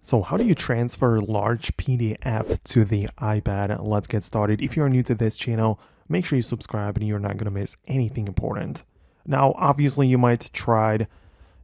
So how do you transfer large PDF to the iPad? Let's get started. If you're new to this channel, make sure you subscribe and you're not going to miss anything important. Now, obviously, you might try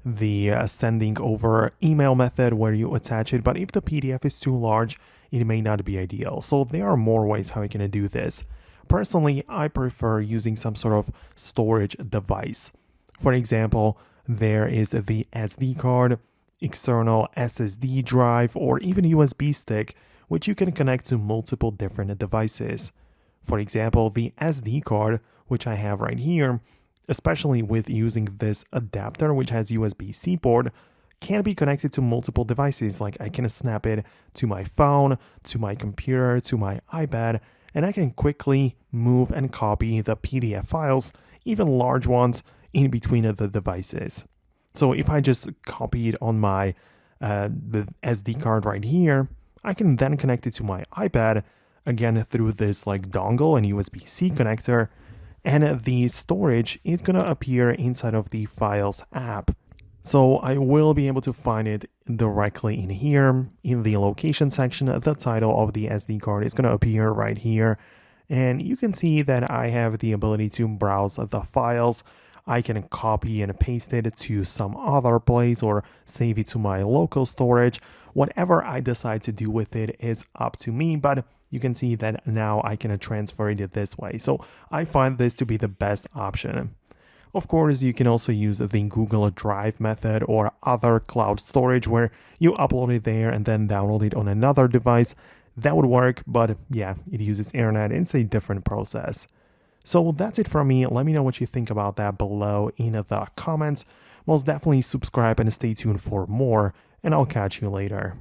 the sending over email method where you attach it, but if the PDF is too large, it may not be ideal. So there are more ways how you can do this. Personally, I prefer using some sort of storage device. For example, there is the SD card, external SSD drive, or even USB stick, which you can connect to multiple different devices. For example, the SD card, which I have right here, especially with using this adapter which has USB-C port, can be connected to multiple devices. Like I can snap it to my phone, to my computer, to my iPad, and I can quickly move and copy the PDF files, even large ones, in between the devices. So if I just copy it on my the SD card right here, I can then connect it to my iPad, again through this like dongle and USB-C connector, and the storage is going to appear inside of the Files app. So I will be able to find it directly in here. In the location section, the title of the SD card is going to appear right here. And you can see that I have the ability to browse the files. I can copy and paste it to some other place or save it to my local storage. Whatever I decide to do with it is up to me, but you can see that now I can transfer it this way. So I find this to be the best option. Of course, you can also use the Google Drive method or other cloud storage where you upload it there and then download it on another device. That would work, but yeah, it uses internet. It's a different process. So that's it from me. Let me know what you think about that below in the comments. Most definitely subscribe and stay tuned for more, and I'll catch you later.